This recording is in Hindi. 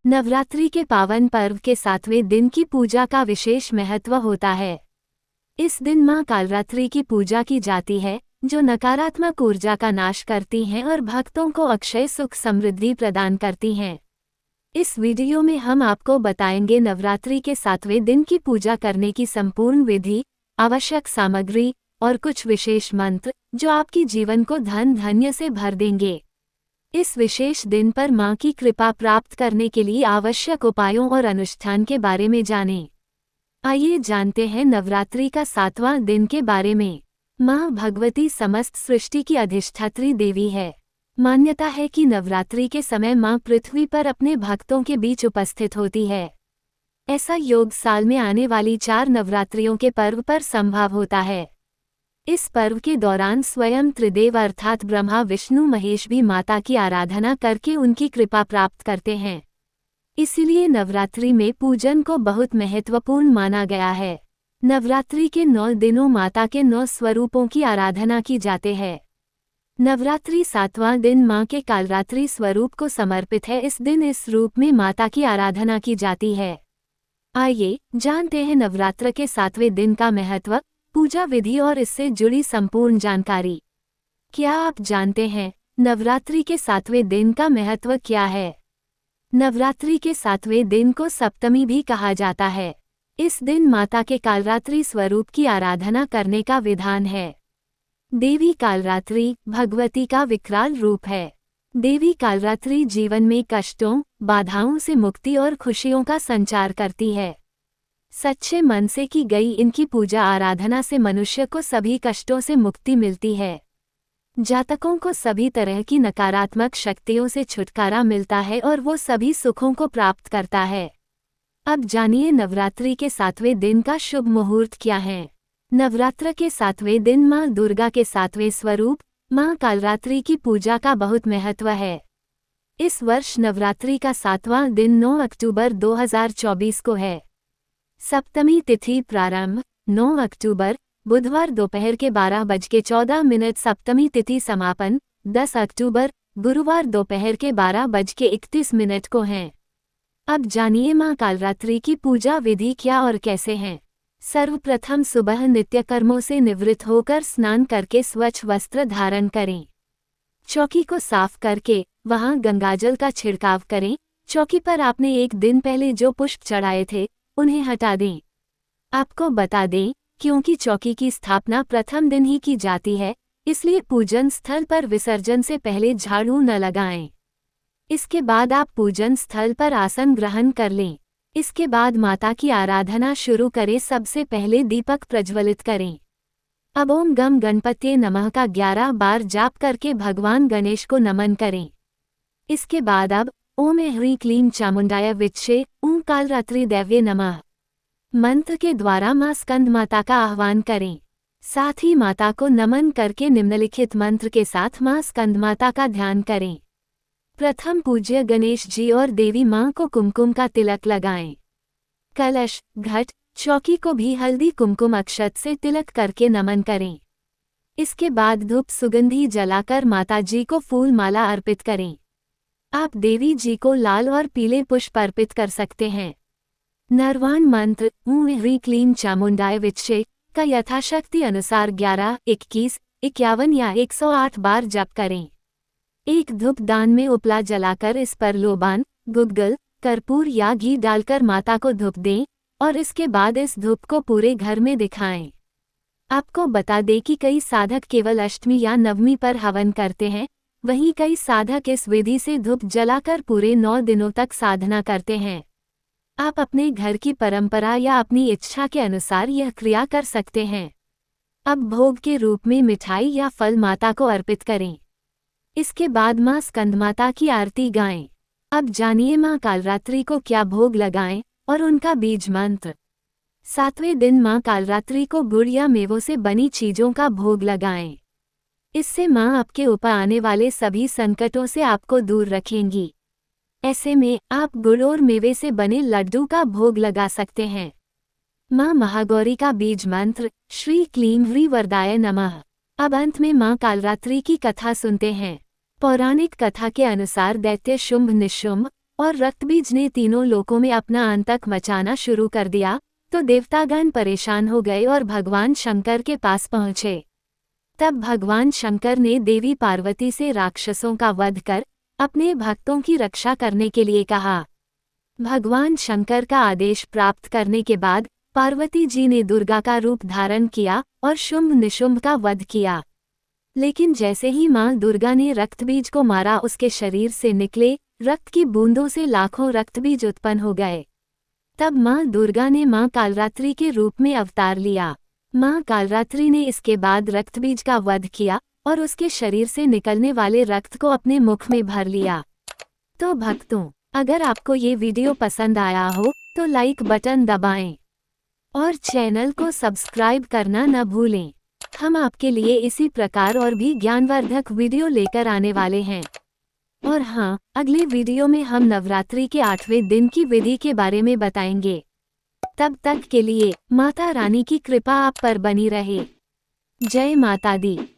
नवरात्रि के पावन पर्व के 7वें दिन की पूजा का विशेष महत्व होता है। इस दिन मां कालरात्रि की पूजा की जाती है, जो नकारात्मक ऊर्जा का नाश करती हैं और भक्तों को अक्षय सुख समृद्धि प्रदान करती हैं। इस वीडियो में हम आपको बताएंगे नवरात्रि के 7वें दिन की पूजा करने की संपूर्ण विधि, आवश्यक सामग्री और कुछ विशेष मंत्र जो आपकी जीवन को धन धान्य से भर देंगे। इस विशेष दिन पर मां की कृपा प्राप्त करने के लिए आवश्यक उपायों और अनुष्ठान के बारे में जानें। आइए जानते हैं नवरात्रि का 7वां दिन के बारे में। मां भगवती समस्त सृष्टि की अधिष्ठात्री देवी है। मान्यता है कि नवरात्रि के समय मां पृथ्वी पर अपने भक्तों के बीच उपस्थित होती है। ऐसा योग साल में आने वाली 4 नवरात्रियों के पर्व पर संभव होता है। इस पर्व के दौरान स्वयं त्रिदेव अर्थात ब्रह्मा विष्णु महेश भी माता की आराधना करके उनकी कृपा प्राप्त करते हैं। इसलिए नवरात्रि में पूजन को बहुत महत्वपूर्ण माना गया है। नवरात्रि के 9 दिनों माता के 9 स्वरूपों की आराधना की जाते हैं। नवरात्रि 7वां दिन मां के कालरात्रि स्वरूप को समर्पित है। इस दिन इस रूप में माता की आराधना की जाती है। आइए जानते हैं नवरात्र के 7वें दिन का महत्व, पूजा विधि और इससे जुड़ी संपूर्ण जानकारी। क्या आप जानते हैं नवरात्रि के 7वें दिन का महत्व क्या है? नवरात्रि के 7वें दिन को सप्तमी भी कहा जाता है। इस दिन माता के कालरात्रि स्वरूप की आराधना करने का विधान है। देवी कालरात्रि भगवती का विकराल रूप है। देवी कालरात्रि जीवन में कष्टों, बाधाओं से मुक्ति और खुशियों का संचार करती है। सच्चे मन से की गई इनकी पूजा आराधना से मनुष्य को सभी कष्टों से मुक्ति मिलती है। जातकों को सभी तरह की नकारात्मक शक्तियों से छुटकारा मिलता है और वो सभी सुखों को प्राप्त करता है। अब जानिए नवरात्रि के 7वें दिन का शुभ मुहूर्त क्या है। नवरात्र के 7वें दिन मां दुर्गा के 7वें स्वरूप मां कालरात्रि की पूजा का बहुत महत्व है। इस वर्ष नवरात्रि का 7वां दिन 9 अक्टूबर 2024 को है। सप्तमी तिथि प्रारंभ 9 अक्टूबर बुधवार दोपहर के 12:14 सप्तमी तिथि समापन 10 अक्टूबर गुरुवार दोपहर के 12:31 को है। अब जानिए मां कालरात्रि की पूजा विधि क्या और कैसे है। सर्वप्रथम सुबह नित्य कर्मों से निवृत्त होकर स्नान करके स्वच्छ वस्त्र धारण करें। चौकी को साफ करके वहां गंगाजल का छिड़काव करें। चौकी पर आपने एक दिन पहले जो पुष्प चढ़ाए थे उन्हें हटा दें। आपको बता दें, क्योंकि चौकी की स्थापना प्रथम दिन ही की जाती है, इसलिए पूजन स्थल पर विसर्जन से पहले झाड़ू न लगाएं। इसके बाद आप पूजन स्थल पर आसन ग्रहण कर लें। इसके बाद माता की आराधना शुरू करें। सबसे पहले दीपक प्रज्वलित करें। अब ओम गम गणपतये नमः का 11 बार जाप करके भगवान गणेश को नमन करें। इसके बाद अब ओम ह्रीं क्लीं चामुंडाय विच्चे ओम कालरात्रि दैव्ये नमः मंत्र के द्वारा मां स्कंद माता का आह्वान करें। साथ ही माता को नमन करके निम्नलिखित मंत्र के साथ मां स्कंद माता का ध्यान करें। प्रथम पूज्य गणेश जी और देवी मां को कुमकुम का तिलक लगाएं। कलश, घट, चौकी को भी हल्दी कुमकुम अक्षत से तिलक करके नमन करें। इसके बाद धूप सुगंधी जलाकर माता जी को फूल माला अर्पित करें। आप देवी जी को लाल और पीले पुष्प अर्पित कर सकते हैं। नरवाण मंत्र ओम ह्रीं क्लीं चामुंडाय विच्चे का यथाशक्ति अनुसार 11, 21, 51 या 108 बार जप करें। एक धूप दान में उपला जलाकर इस पर लोबान, गुग्गल, कर्पूर या घी डालकर माता को धूप दें और इसके बाद इस धूप को पूरे घर में दिखाएं। आपको बता दें कि कई साधक केवल अष्टमी या नवमी पर हवन करते हैं, वहीं कई साधक इस विधि से धूप जलाकर पूरे 9 दिनों तक साधना करते हैं। आप अपने घर की परंपरा या अपनी इच्छा के अनुसार यह क्रिया कर सकते हैं। अब भोग के रूप में मिठाई या फल माता को अर्पित करें। इसके बाद मां स्कंदमाता की आरती गाएं। अब जानिए मां कालरात्रि को क्या भोग लगाएं और उनका बीज मंत्र। 7वें दिन मां कालरात्रि को गुड़ या मेवों से बनी चीजों का भोग लगाएं। इससे मां आपके ऊपर आने वाले सभी संकटों से आपको दूर रखेंगी। ऐसे में आप गुड़ और मेवे से बने लड्डू का भोग लगा सकते हैं। मां महागौरी का बीज मंत्र श्री क्लीं ह्रीं वरदाय नमः। अब अंत में मां कालरात्रि की कथा सुनते हैं। पौराणिक कथा के अनुसार दैत्य शुंभ निशुंभ और रक्तबीज ने तीनों लोकों में अपना आतंक मचाना शुरू कर दिया, तो देवतागण परेशान हो गए और भगवान शंकर के पास पहुंचे। तब भगवान शंकर ने देवी पार्वती से राक्षसों का वध कर अपने भक्तों की रक्षा करने के लिए कहा। भगवान शंकर का आदेश प्राप्त करने के बाद पार्वती जी ने दुर्गा का रूप धारण किया और शुंभ निशुंभ का वध किया। लेकिन जैसे ही मां दुर्गा ने रक्तबीज को मारा, उसके शरीर से निकले रक्त की बूंदों से लाखों रक्तबीज उत्पन्न हो गए। तब मां दुर्गा ने मां कालरात्रि के रूप में अवतार लिया। मां कालरात्रि ने इसके बाद रक्तबीज का वध किया और उसके शरीर से निकलने वाले रक्त को अपने मुख में भर लिया। तो भक्तों, अगर आपको ये वीडियो पसंद आया हो तो लाइक बटन दबाएं और चैनल को सब्सक्राइब करना न भूलें। हम आपके लिए इसी प्रकार और भी ज्ञानवर्धक वीडियो लेकर आने वाले हैं। और हाँ, अगले वीडियो में हम नवरात्रि के 8वें दिन की विधि के बारे में बताएंगे। तब तक के लिए माता रानी की कृपा आप पर बनी रहे। जय माता दी।